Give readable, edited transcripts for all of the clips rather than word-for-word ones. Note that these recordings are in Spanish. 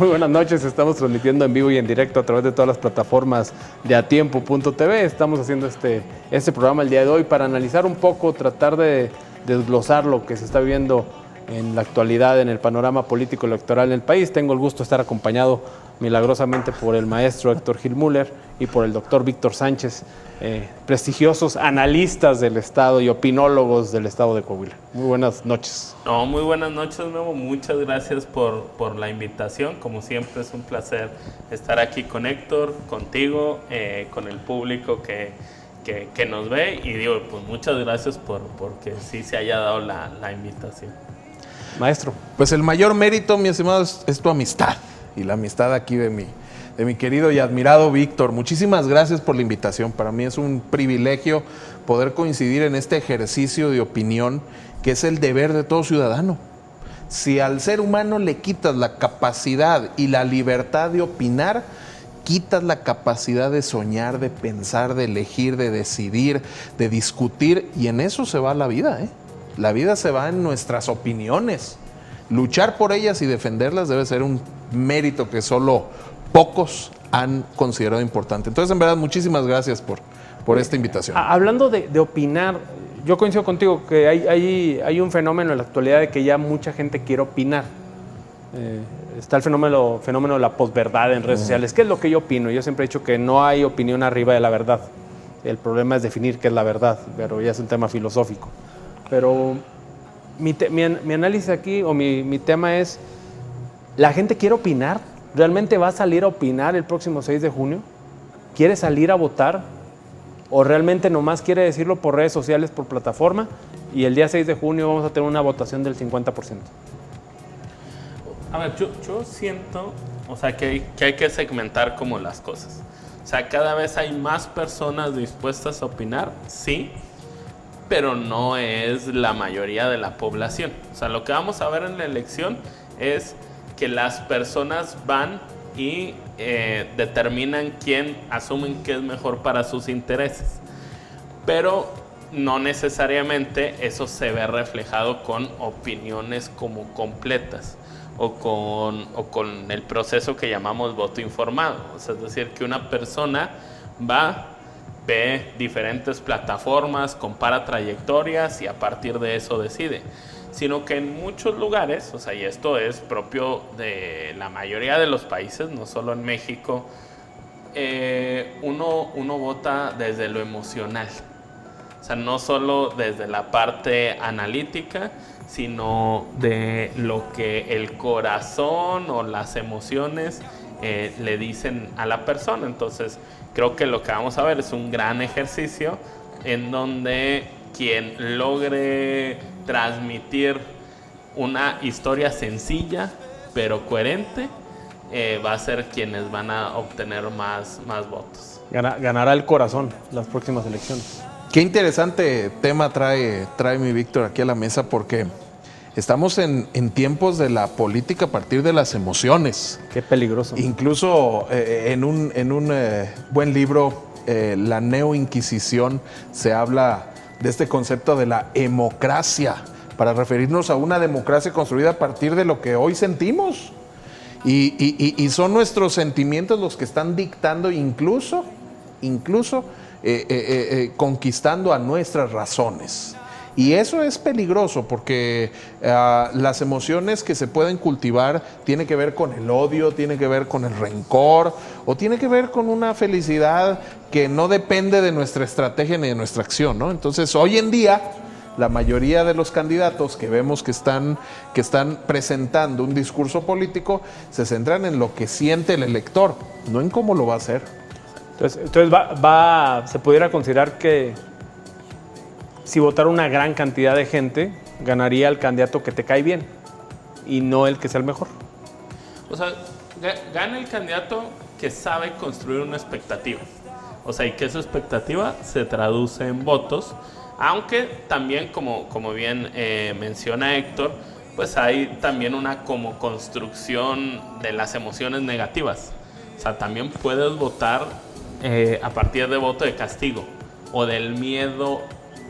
Muy buenas noches, estamos transmitiendo en vivo y en directo a través de todas las plataformas de atiempo.tv. Estamos haciendo este programa el día de hoy para analizar un poco, tratar de desglosar lo que se está viviendo en la actualidad en el panorama político electoral en el país. Tengo el gusto de estar acompañado milagrosamente por el maestro Héctor Gil Müller y por el doctor Víctor Sánchez, prestigiosos analistas del Estado y opinólogos del Estado de Coahuila. Muy buenas noches. No, muy buenas noches, Memo. Muchas gracias por la invitación. Como siempre es un placer estar aquí con Héctor, contigo, con el público que nos ve. Y digo, pues muchas gracias porque sí se haya dado la invitación. Maestro. Pues el mayor mérito, mi estimado, es tu amistad. Y la amistad aquí de mi querido y admirado Víctor. Muchísimas gracias por la invitación. Para mí es un privilegio poder coincidir en este ejercicio de opinión que es el deber de todo ciudadano. Si al ser humano le quitas la capacidad y la libertad de opinar, quitas la capacidad de soñar, de pensar, de elegir, de decidir, de discutir, y en eso se va la vida, ¿eh? La vida se va en nuestras opiniones. Luchar por ellas y defenderlas debe ser un mérito que solo pocos han considerado importante. Entonces, en verdad, muchísimas gracias por esta invitación. Hablando de opinar, yo coincido contigo que hay un fenómeno en la actualidad de que ya mucha gente quiere opinar. Está el fenómeno de la posverdad en redes sociales. ¿Qué es lo que yo opino? Yo siempre he dicho que no hay opinión arriba de la verdad. El problema es definir qué es la verdad, pero ya es un tema filosófico. Pero mi análisis aquí, o mi tema es, ¿la gente quiere opinar? ¿Realmente va a salir a opinar el próximo 6 de junio? ¿Quiere salir a votar? ¿O realmente nomás quiere decirlo por redes sociales, por plataforma? Y el día 6 de junio vamos a tener una votación del 50%. A ver, yo siento, o sea, que hay que segmentar como las cosas. O sea, cada vez hay más personas dispuestas a opinar, sí, pero no es la mayoría de la población. O sea, lo que vamos a ver en la elección es que las personas van y determinan quién asumen que es mejor para sus intereses. Pero no necesariamente eso se ve reflejado con opiniones como completas o con el proceso que llamamos voto informado. O sea, es decir, que una persona ve diferentes plataformas, compara trayectorias y a partir de eso decide. Sino que en muchos lugares, o sea, y esto es propio de la mayoría de los países, no solo en México, uno vota desde lo emocional. O sea, no solo desde la parte analítica, sino de lo que el corazón o las emociones le dicen a la persona. Entonces, creo que lo que vamos a ver es un gran ejercicio en donde quien logre transmitir una historia sencilla pero coherente va a ser quienes van a obtener más votos. Ganará el corazón las próximas elecciones. Qué interesante tema trae mi Víctor aquí a la mesa, porque estamos en tiempos de la política a partir de las emociones. Qué peligroso. Incluso en un buen libro, La Neoinquisición, se habla de este concepto de la emocracia, para referirnos a una democracia construida a partir de lo que hoy sentimos. Y son nuestros sentimientos los que están dictando, incluso conquistando a nuestras razones. Y eso es peligroso porque las emociones que se pueden cultivar tienen que ver con el odio, tiene que ver con el rencor, o tiene que ver con una felicidad que no depende de nuestra estrategia ni de nuestra acción, ¿no? Entonces, hoy en día, la mayoría de los candidatos que vemos que están presentando un discurso político se centran en lo que siente el elector, no en cómo lo va a hacer. Entonces se pudiera considerar que si votara una gran cantidad de gente, ganaría el candidato que te cae bien y no el que sea el mejor. O sea, gana el candidato que sabe construir una expectativa. O sea, y que esa expectativa se traduce en votos, aunque también, como bien menciona Héctor, pues hay también una como construcción de las emociones negativas. O sea, también puedes votar a partir de voto de castigo o del miedo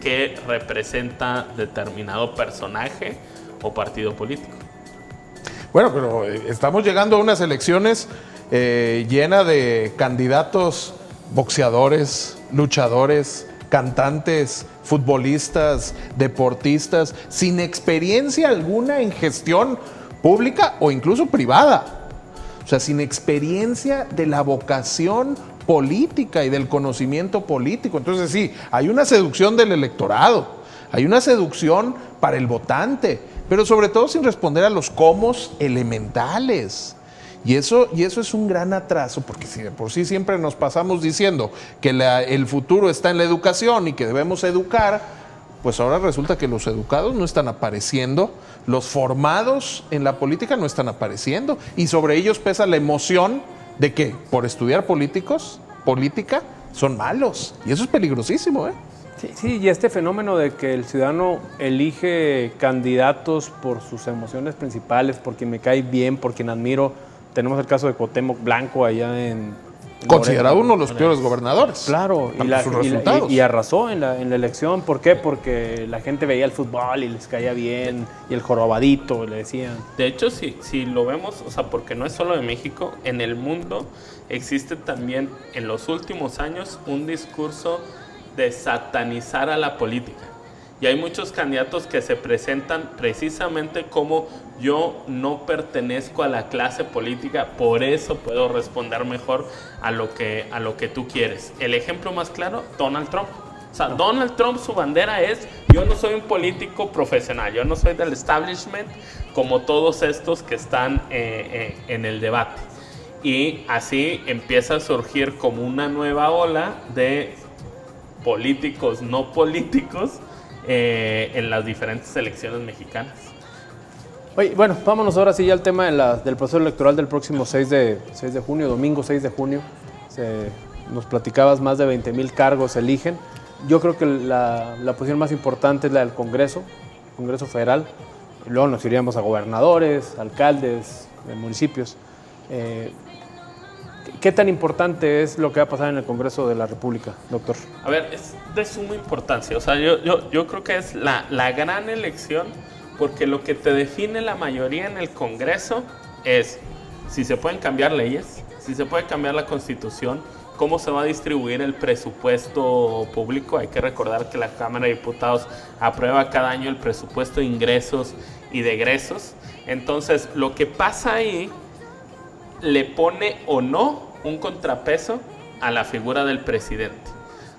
que representa determinado personaje o partido político. Bueno, pero estamos llegando a unas elecciones llena de candidatos, boxeadores, luchadores, cantantes, futbolistas, deportistas, sin experiencia alguna en gestión pública o incluso privada. O sea, sin experiencia de la vocación política y del conocimiento político. Entonces sí, hay una seducción del electorado, hay una seducción para el votante, pero sobre todo sin responder a los comos elementales. Y eso es un gran atraso, porque si de por sí siempre nos pasamos diciendo que el futuro está en la educación y que debemos educar, pues ahora resulta que los educados no están apareciendo, los formados en la política no están apareciendo, y sobre ellos pesa la emoción de que por estudiar política son malos. Y eso es peligrosísimo, ¿eh? Sí, y este fenómeno de que el ciudadano elige candidatos por sus emociones principales, por quien me cae bien, por quien admiro. Tenemos el caso de Cuauhtémoc Blanco allá en considerado uno de los peores gobernadores. Claro, y arrasó en la elección. ¿Por qué? Porque la gente veía el fútbol y les caía bien, y el jorobadito, le decían. De hecho, si lo vemos, o sea, porque no es solo de México, en el mundo existe también en los últimos años un discurso de satanizar a la política. Y hay muchos candidatos que se presentan precisamente como yo no pertenezco a la clase política, por eso puedo responder mejor a lo que tú quieres. El ejemplo más claro, Donald Trump. O sea, Donald Trump, su bandera es, yo no soy un político profesional, yo no soy del establishment como todos estos que están en el debate. Y así empieza a surgir como una nueva ola de políticos no políticos en las diferentes elecciones mexicanas. Oye, bueno, vámonos ahora sí ya al tema del proceso electoral del próximo 6 de junio, domingo 6 de junio. Nos platicabas, más de 20,000 cargos se eligen. Yo creo que la posición más importante es la del Congreso Federal. Y luego nos iríamos a gobernadores, alcaldes, municipios. ¿Qué tan importante es lo que va a pasar en el Congreso de la República, doctor? A ver, es de suma importancia. O sea, yo creo que es la gran elección, porque lo que te define la mayoría en el Congreso es si se pueden cambiar leyes, si se puede cambiar la Constitución, cómo se va a distribuir el presupuesto público. Hay que recordar que la Cámara de Diputados aprueba cada año el presupuesto de ingresos y de egresos. Entonces, lo que pasa ahí le pone o no un contrapeso a la figura del presidente.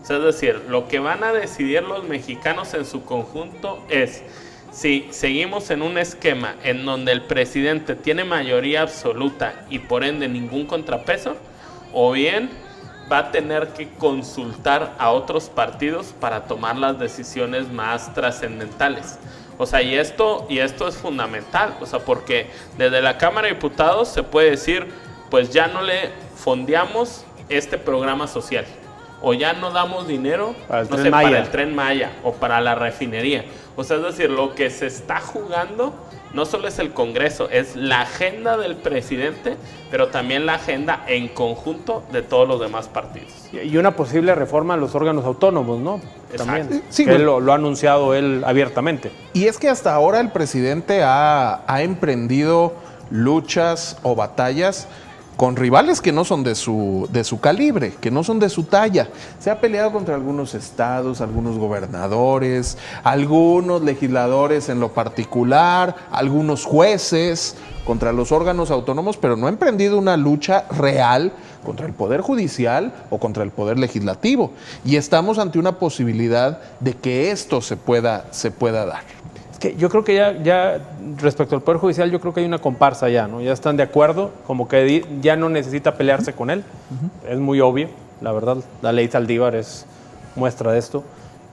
O sea, es decir, lo que van a decidir los mexicanos en su conjunto es si seguimos en un esquema en donde el presidente tiene mayoría absoluta y por ende ningún contrapeso, o bien va a tener que consultar a otros partidos para tomar las decisiones más trascendentales. O sea, y esto es fundamental, o sea, porque desde la Cámara de Diputados se puede decir, pues ya no le fondeamos este programa social, o ya no damos dinero para el Tren Maya o para la refinería. O sea, es decir, lo que se está jugando no solo es el Congreso, es la agenda del presidente, pero también la agenda en conjunto de todos los demás partidos. Y una posible reforma a los órganos autónomos, ¿no? Exacto. También, sí, que lo ha anunciado él abiertamente. Y es que hasta ahora el presidente ha emprendido luchas o batallas con rivales que no son de su calibre, que no son de su talla. Se ha peleado contra algunos estados, algunos gobernadores, algunos legisladores en lo particular, algunos jueces, contra los órganos autónomos, pero no ha emprendido una lucha real contra el Poder Judicial o contra el Poder Legislativo. Y estamos ante una posibilidad de que esto se pueda dar. Que yo creo que ya respecto al Poder Judicial, yo creo que hay una comparsa ya, ¿no? Ya están de acuerdo, como que ya no necesita pelearse con él. Es muy obvio, la verdad. La ley Saldívar es muestra de esto.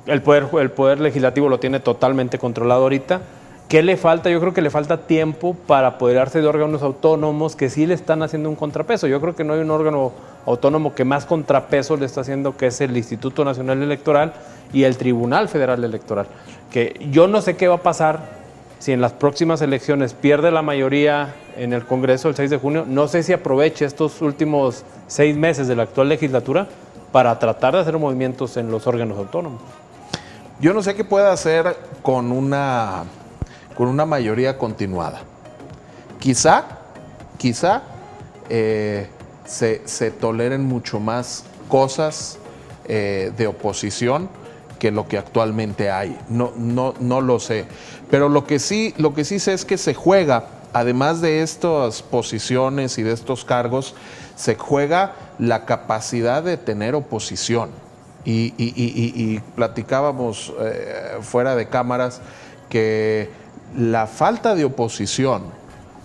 El poder Legislativo lo tiene totalmente controlado ahorita. ¿Qué le falta? Yo creo que le falta tiempo para apoderarse de órganos autónomos que sí le están haciendo un contrapeso. Yo creo que no hay un órgano autónomo que más contrapeso le está haciendo, que es el Instituto Nacional Electoral y el Tribunal Federal Electoral. Que yo no sé qué va a pasar si en las próximas elecciones pierde la mayoría en el Congreso el 6 de junio. No sé si aproveche estos últimos 6 meses de la actual legislatura para tratar de hacer movimientos en los órganos autónomos. Yo no sé qué pueda hacer con una mayoría continuada. quizá se toleren mucho más cosas de oposición que lo que actualmente hay. No lo sé. Pero lo que sí sé es que se juega, además de estas posiciones y de estos cargos, se juega la capacidad de tener oposición. Y platicábamos fuera de cámaras que la falta de oposición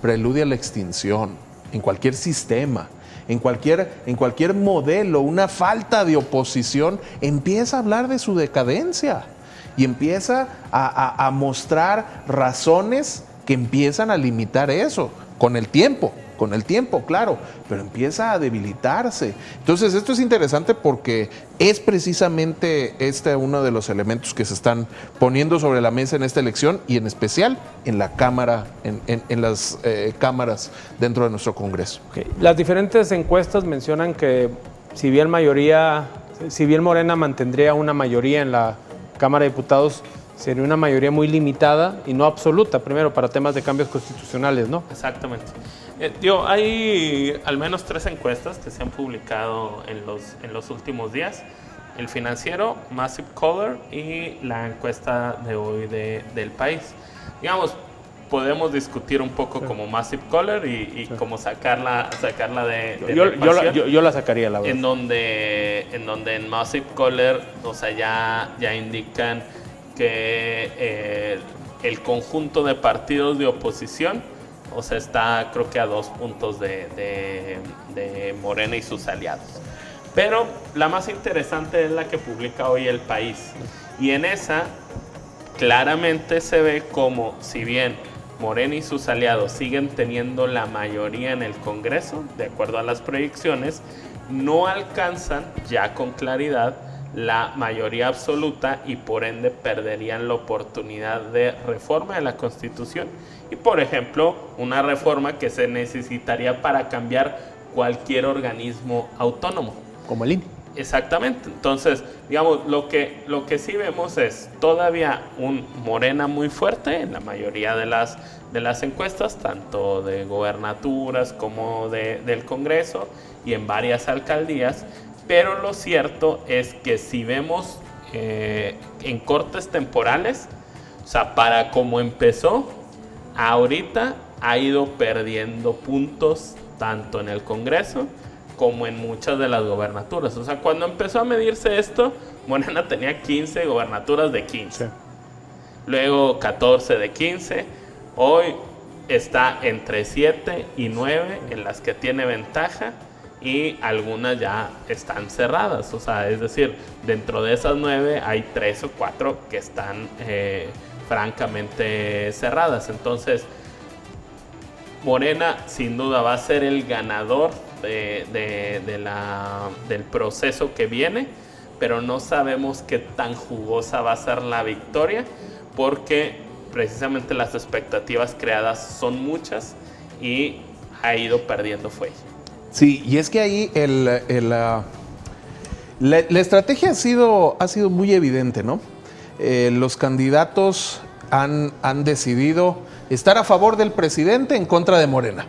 preludia a la extinción en cualquier sistema. En cualquier modelo, una falta de oposición empieza a hablar de su decadencia y empieza a mostrar razones que empiezan a limitar eso con el tiempo, claro, pero empieza a debilitarse. Entonces, esto es interesante porque es precisamente uno de los elementos que se están poniendo sobre la mesa en esta elección y en especial en la Cámara, en las cámaras dentro de nuestro Congreso. Okay. Las diferentes encuestas mencionan que si bien Morena mantendría una mayoría en la Cámara de Diputados, sería una mayoría muy limitada y no absoluta, primero para temas de cambios constitucionales, ¿no? Exactamente. Hay al menos 3 encuestas que se han publicado en los últimos días. El Financiero, Massive Caller y la encuesta de hoy del País. Digamos, podemos discutir un poco como Massive Caller y como sacarla de yo la sacaría, la verdad. En donde en Massive Caller, o sea, ya indican que el conjunto de partidos de oposición, o sea, está creo que a 2 puntos de Morena y sus aliados. Pero la más interesante es la que publica hoy El País. Y en esa claramente se ve como, si bien Morena y sus aliados siguen teniendo la mayoría en el Congreso, de acuerdo a las proyecciones, no alcanzan ya con claridad la mayoría absoluta y por ende perderían la oportunidad de reforma de la Constitución y, por ejemplo, una reforma que se necesitaría para cambiar cualquier organismo autónomo. Como el INE. Exactamente. Entonces, digamos, lo que sí vemos es todavía un Morena muy fuerte en la mayoría de las encuestas, tanto de gobernaturas como del Congreso y en varias alcaldías. Pero lo cierto es que si vemos en cortes temporales, o sea, para como empezó, ahorita ha ido perdiendo puntos tanto en el Congreso como en muchas de las gobernaturas. O sea, cuando empezó a medirse esto, Morena tenía 15 gobernaturas de 15. Sí. Luego 14 de 15. Hoy está entre 7 y 9 en las que tiene ventaja. Y algunas ya están cerradas, o sea, es decir, dentro de esas 9 hay 3 o 4 que están francamente cerradas. Entonces, Morena sin duda va a ser el ganador del proceso que viene, pero no sabemos qué tan jugosa va a ser la victoria, porque precisamente las expectativas creadas son muchas y ha ido perdiendo fuelle. Sí, y es que ahí la estrategia ha sido muy evidente, ¿no? Los candidatos han decidido estar a favor del presidente en contra de Morena.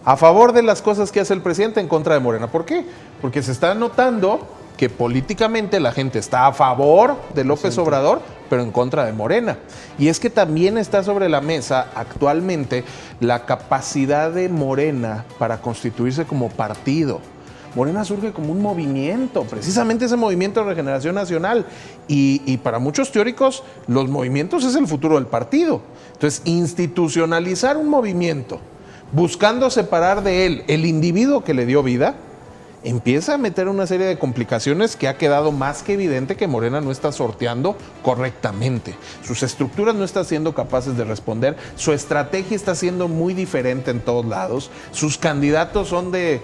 A favor de las cosas que hace el presidente en contra de Morena. ¿Por qué? Porque se está notando que políticamente la gente está a favor de López Obrador, pero en contra de Morena. Y es que también está sobre la mesa actualmente la capacidad de Morena para constituirse como partido. Morena surge como un movimiento, precisamente ese movimiento de regeneración nacional. Y para muchos teóricos, los movimientos es el futuro del partido. Entonces, institucionalizar un movimiento, buscando separar de él el individuo que le dio vida, empieza a meter una serie de complicaciones que ha quedado más que evidente que Morena no está sorteando correctamente. Sus estructuras no están siendo capaces de responder, su estrategia está siendo muy diferente en todos lados, sus candidatos son de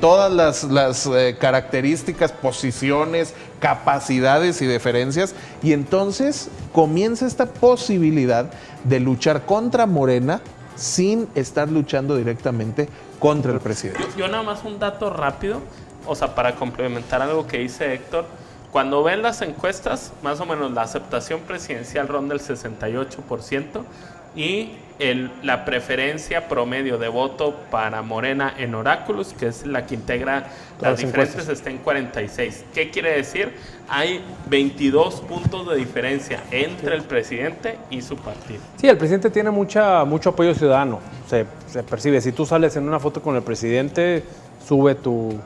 todas las características, posiciones, capacidades y deferencias, y entonces comienza esta posibilidad de luchar contra Morena sin estar luchando directamente contra el presidente. Yo nada más un dato rápido, o sea, para complementar algo que dice Héctor. Cuando ven las encuestas, más o menos la aceptación presidencial ronda el 68%, y la preferencia promedio de voto para Morena en Oráculos, que es la que integra las diferentes, está en 46. ¿Qué quiere decir? Hay 22 puntos de diferencia entre el presidente y su partido. Sí, el presidente tiene mucho apoyo ciudadano, se percibe. Si tú sales en una foto con el presidente, sube tu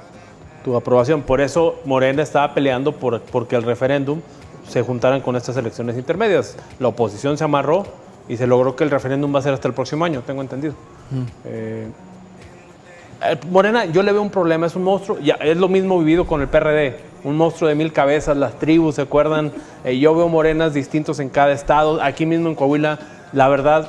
aprobación. Por eso Morena estaba peleando porque el referéndum se juntaran con estas elecciones intermedias. La oposición se amarró y se logró que el referéndum va a ser hasta el próximo año, tengo entendido. Morena, yo le veo un problema, es un monstruo, ya, es lo mismo vivido con el PRD, un monstruo de 1000 cabezas, las tribus, ¿se acuerdan? Yo veo morenas distintos en cada estado, aquí mismo en Coahuila, la verdad,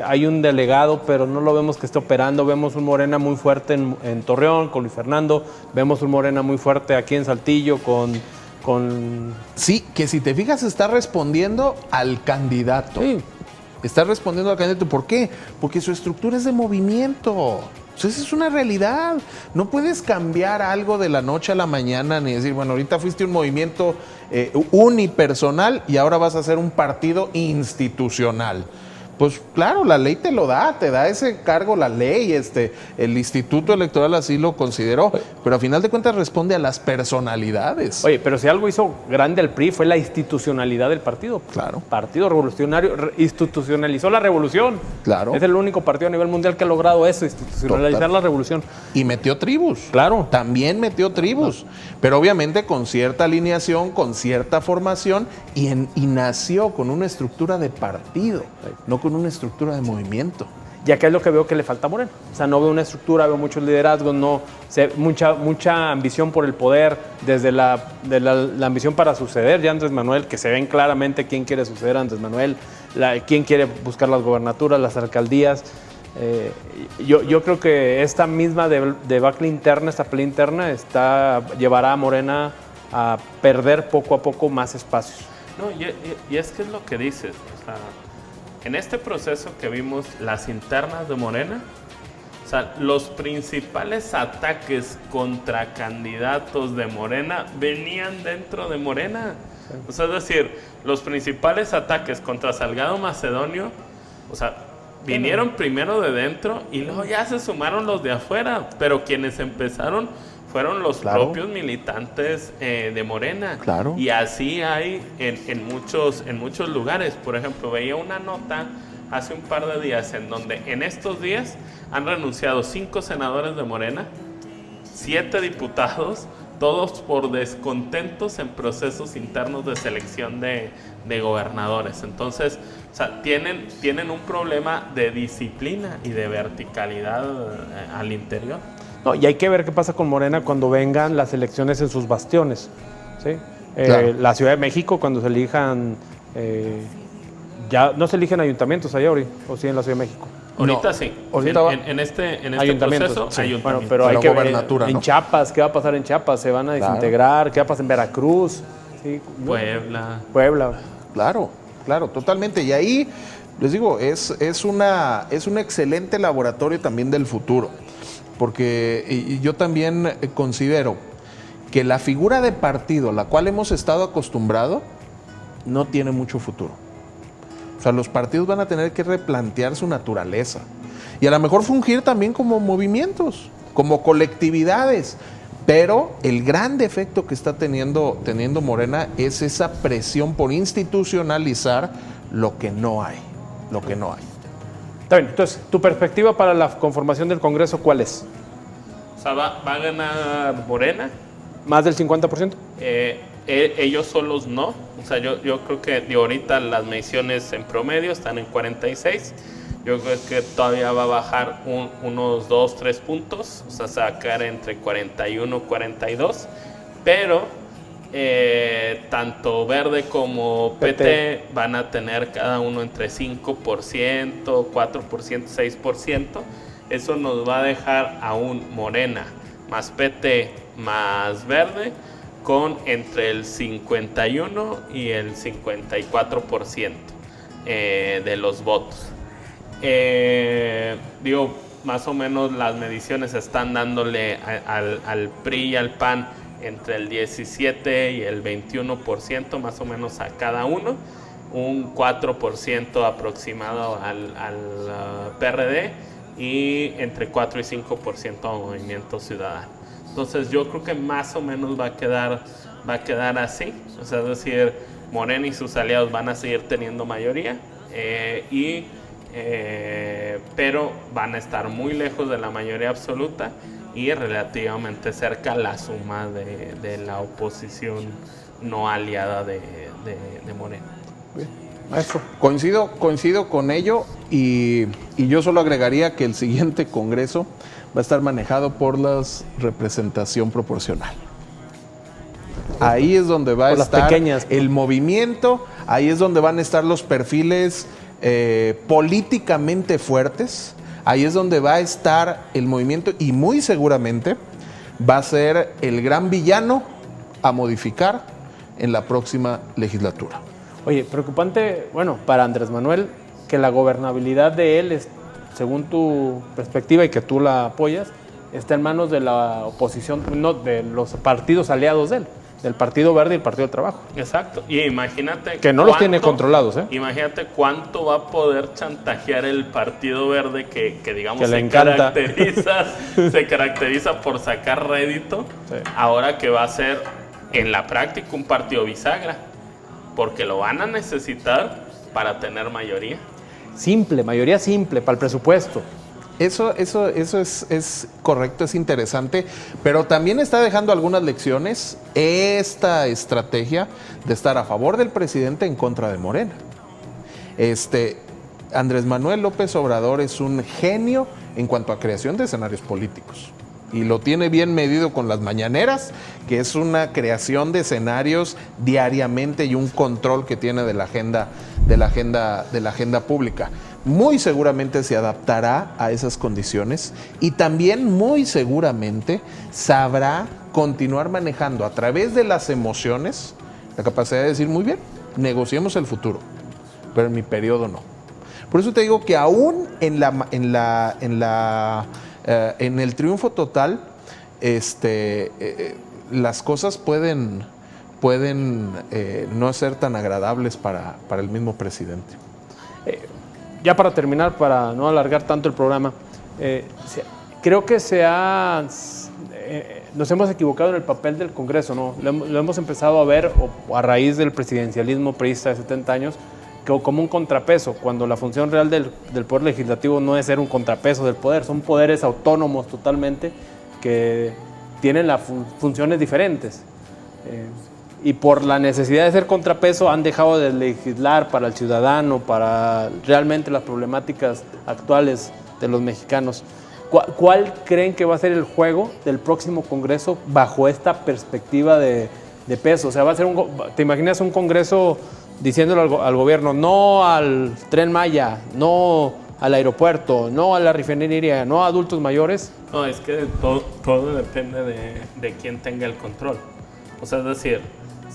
hay un delegado, pero no lo vemos que esté operando, vemos un Morena muy fuerte en Torreón, con Luis Fernando, vemos un Morena muy fuerte aquí en Saltillo, con... Sí, que si te fijas está respondiendo al candidato. Sí. Está respondiendo al candidato. ¿Por qué? Porque su estructura es de movimiento. Entonces es una realidad. No puedes cambiar algo de la noche a la mañana ni decir, bueno, ahorita fuiste un movimiento unipersonal y ahora vas a ser un partido institucional. Pues claro, la ley te lo da, te da ese cargo la ley, el Instituto Electoral así lo consideró, pero a final de cuentas responde a las personalidades. Oye, pero si algo hizo grande el PRI fue la institucionalidad del partido. Claro. Partido Revolucionario institucionalizó la revolución. Claro. Es el único partido a nivel mundial que ha logrado eso, institucionalizar la revolución. Y metió tribus. Claro. También metió tribus, pero obviamente con cierta alineación, con cierta formación y nació con una estructura de partido, no con una estructura de movimiento. Y acá es lo que veo que le falta a Morena. O sea, no veo una estructura, veo muchos liderazgos, mucha ambición por el poder, desde la ambición para suceder ya Andrés Manuel, que se ven claramente quién quiere suceder a Andrés Manuel, quién quiere buscar las gobernaturas, las alcaldías. Yo creo que esta misma debacle interna, esta pelea interna, llevará a Morena a perder poco a poco más espacios. No, y es que es lo que dices, o sea, en este proceso que vimos, las internas de Morena, o sea, los principales ataques contra candidatos de Morena venían dentro de Morena. O sea, es decir, los principales ataques contra Salgado Macedonio, o sea, vinieron primero de dentro y luego ya se sumaron los de afuera, pero quienes empezaron fueron los propios militantes de Morena. Claro. Y así hay en muchos lugares. Por ejemplo, veía una nota hace un par de días en donde en estos días han renunciado 5 senadores de Morena, 7 diputados, todos por descontentos en procesos internos de selección de gobernadores. Entonces, o sea, tienen un problema de disciplina y de verticalidad al interior. No, y hay que ver qué pasa con Morena cuando vengan las elecciones en sus bastiones, ¿sí? Claro. La Ciudad de México, cuando se elijan, ya no se eligen ayuntamientos allá, o sí en la Ciudad de México. Ahorita sí. Ahorita en este ayuntamientos, proceso, sí. ayuntamientos. Bueno, pero hay que ver gobernatura, en ¿no? Chiapas, ¿qué va a pasar en Chiapas? ¿Se van a desintegrar? ¿Qué va a pasar en Veracruz? ¿Sí? Puebla. Claro, totalmente. Y ahí, les digo, es un excelente laboratorio también del futuro. Porque yo también considero que la figura de partido a la cual hemos estado acostumbrados no tiene mucho futuro. O sea, los partidos van a tener que replantear su naturaleza y a lo mejor fungir también como movimientos, como colectividades. Pero el gran defecto que está teniendo Morena es esa presión por institucionalizar lo que no hay. Está bien, entonces, ¿tu perspectiva para la conformación del Congreso cuál es? O sea, va a ganar Morena. ¿Más del 50%? Ellos solos no. O sea, yo creo que ahorita las mediciones en promedio están en 46. Yo creo que todavía va a bajar unos 2-3 puntos. O sea, sacar entre 41 y 42. Pero tanto Verde como PT van a tener cada uno entre 5%, 4%, 6%. Eso nos va a dejar a un Morena más PT más Verde con entre el 51 y el 54% de los votos. Más o menos las mediciones están dándole al PRI y al PAN entre el 17 y el 21% más o menos a cada uno. un 4% aproximado al PRD y entre 4 y 5% a Movimiento Ciudadano. Entonces yo creo que más o menos va a quedar así. O sea, es decir, Morena y sus aliados van a seguir teniendo mayoría, pero van a estar muy lejos de la mayoría absoluta y relativamente cerca a la suma de la oposición no aliada de Morena. Bien. Maestro, coincido con ello y yo solo agregaría que el siguiente Congreso va a estar manejado por la representación proporcional. Ahí es donde va a estar el movimiento, ahí es donde van a estar los perfiles políticamente fuertes, ahí es donde va a estar el movimiento y muy seguramente va a ser el gran villano a modificar en la próxima legislatura. Oye, preocupante, bueno, para Andrés Manuel, que la gobernabilidad de él, según tu perspectiva y que tú la apoyas, está en manos de la oposición, no, de los partidos aliados de él, del Partido Verde y el Partido del Trabajo. Exacto. Y imagínate que no los tiene controlados, ¿eh? Imagínate cuánto va a poder chantajear el Partido Verde que digamos que se caracteriza por sacar rédito, sí. Ahora que va a ser en la práctica un partido bisagra, porque lo van a necesitar para tener mayoría. Mayoría simple para el presupuesto. Eso es correcto, es interesante, pero también está dejando algunas lecciones esta estrategia de estar a favor del presidente en contra de Morena. Andrés Manuel López Obrador es un genio en cuanto a creación de escenarios políticos. Y lo tiene bien medido con las mañaneras, que es una creación de escenarios diariamente y un control que tiene de la agenda pública. Muy seguramente se adaptará a esas condiciones y también muy seguramente sabrá continuar manejando a través de las emociones la capacidad de decir, muy bien, negociemos el futuro, pero en mi periodo no. Por eso te digo que aún en el triunfo total, las cosas pueden no ser tan agradables para el mismo presidente. Ya para terminar, para no alargar tanto el programa, creo que nos hemos equivocado en el papel del Congreso, ¿no? Lo hemos empezado a ver a raíz del presidencialismo priista de 70 años como un contrapeso, cuando la función real del poder legislativo no es ser un contrapeso del poder, son poderes autónomos totalmente que tienen funciones diferentes. Y por la necesidad de ser contrapeso han dejado de legislar para el ciudadano, para realmente las problemáticas actuales de los mexicanos. ¿Cuál creen que va a ser el juego del próximo Congreso bajo esta perspectiva de peso? O sea, va a ser ¿te imaginas un Congreso diciéndole al gobierno no al Tren Maya, no al aeropuerto, no a la refinería, no a adultos mayores? No, es que todo depende de quién tenga el control. O sea, es decir,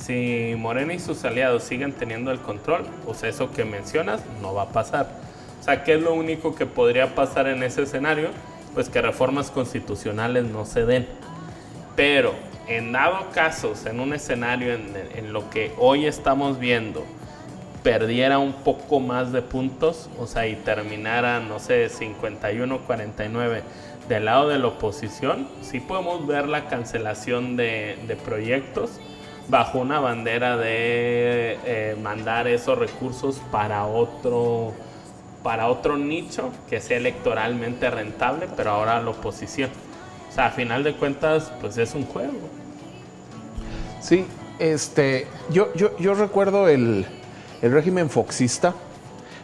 si Morena y sus aliados siguen teniendo el control, pues eso que mencionas no va a pasar. O sea, ¿qué es lo único que podría pasar en ese escenario? Pues que reformas constitucionales no se den. Pero en dado casos, en un escenario en lo que hoy estamos viendo, perdiera un poco más de puntos, o sea, y terminara, no sé, 51-49 del lado de la oposición, sí podemos ver la cancelación de proyectos bajo una bandera de mandar esos recursos para otro nicho que sea electoralmente rentable, pero ahora a la oposición. O sea, a final de cuentas, pues es un juego. Sí, yo recuerdo el régimen foxista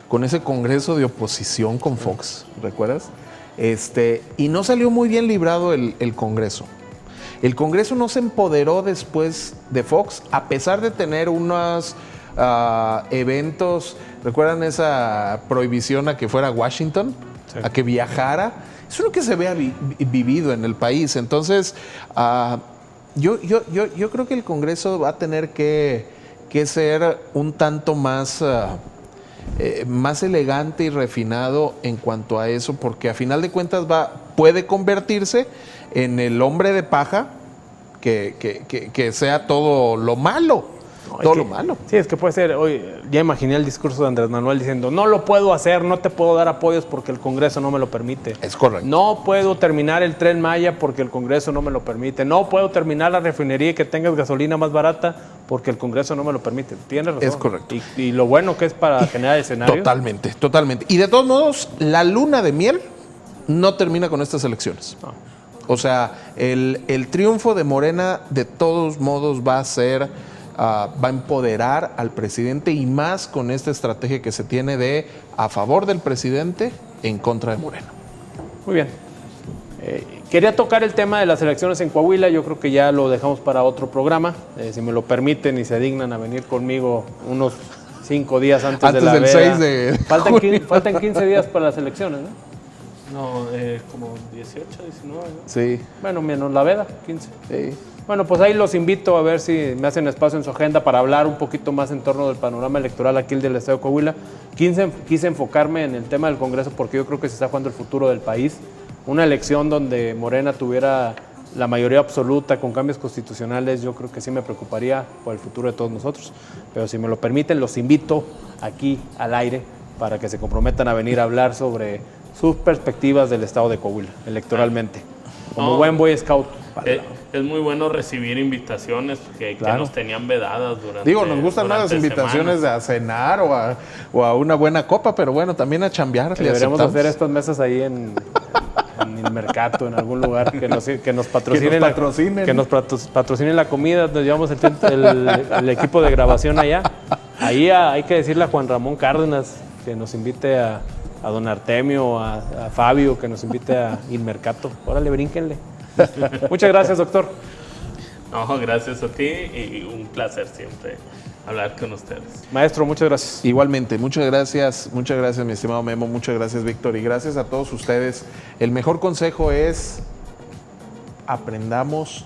con ese congreso de oposición con Fox, ¿recuerdas? Y no salió muy bien librado el Congreso. El Congreso no se empoderó después de Fox, a pesar de tener unos eventos. ¿Recuerdan esa prohibición a que fuera a Washington? Sí. A que viajara. Eso es lo que se había vivido en el país. Entonces, yo creo que el Congreso va a tener que ser un tanto más elegante y refinado en cuanto a eso, porque a final de cuentas puede convertirse en el hombre de paja que sea todo lo malo. No, todo es lo que- malo. Sí, es que puede ser, hoy ya imaginé el discurso de Andrés Manuel diciendo, no lo puedo hacer, no te puedo dar apoyos porque el Congreso no me lo permite. Es correcto. No puedo terminar el Tren Maya porque el Congreso no me lo permite. No puedo terminar la refinería y que tengas gasolina más barata porque el Congreso no me lo permite. Tienes razón. Es correcto. Y lo bueno que es para generar escenarios. Totalmente, totalmente. Y de todos modos, la luna de miel no termina con estas elecciones. No. O sea, el triunfo de Morena de todos modos va a ser, va a empoderar al presidente y más con esta estrategia que se tiene de a favor del presidente en contra de Morena. Muy bien. Quería tocar el tema de las elecciones en Coahuila, yo creo que ya lo dejamos para otro programa, si me lo permiten y se dignan a venir conmigo unos 5 días antes de la del veda. 6 de junio. Faltan 15 días para las elecciones, ¿no? No, como 18, 19, ¿no? Sí, Bueno, menos la veda, 15. sí. Bueno, pues ahí los invito a ver si me hacen espacio en su agenda para hablar un poquito más en torno del panorama electoral aquí del Estado de Coahuila. Quise enfocarme en el tema del Congreso porque yo creo que se está jugando el futuro del país. Una elección donde Morena tuviera la mayoría absoluta con cambios constitucionales, yo creo que sí me preocuparía por el futuro de todos nosotros. Pero si me lo permiten, los invito aquí al aire para que se comprometan a venir a hablar sobre sus perspectivas del Estado de Coahuila electoralmente. Como No. buen Boy Scout. Es muy bueno recibir invitaciones que Claro. nos tenían vedadas durante. Digo, nos gustan más las durante invitaciones semanas. a cenar o a una buena copa, pero bueno, también a chambear. le Deberíamos aceptamos. hacer estas mesas ahí en el mercado, en algún lugar que nos patrocinen, patrocinen. que nos patrocinen la comida, nos llevamos el equipo de grabación allá. Ahí hay que decirle a Juan Ramón Cárdenas que nos invite a don Artemio, a Fabio, que nos invite a Inmercato. Órale, brínquenle. Muchas gracias, doctor. No, gracias a ti y un placer siempre hablar con ustedes. Maestro, muchas gracias. Igualmente, muchas gracias, mi estimado Memo, muchas gracias, Víctor, y gracias a todos ustedes. El mejor consejo es aprendamos,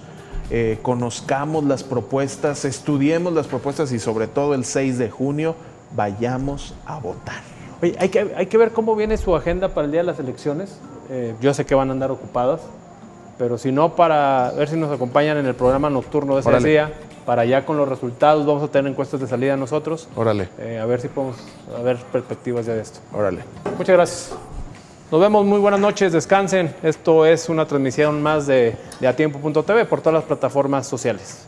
conozcamos las propuestas, estudiemos las propuestas y sobre todo el 6 de junio vayamos a votar. Oye, hay que ver cómo viene su agenda para el día de las elecciones. Yo sé que van a andar ocupadas, pero si no, para ver si nos acompañan en el programa nocturno de ese Órale. día, para ya con los resultados, vamos a tener encuestas de salida nosotros, Órale, a ver si podemos ver perspectivas ya de esto. órale. Muchas gracias. Nos vemos, muy buenas noches, descansen. Esto es una transmisión más de atiempo.tv por todas las plataformas sociales.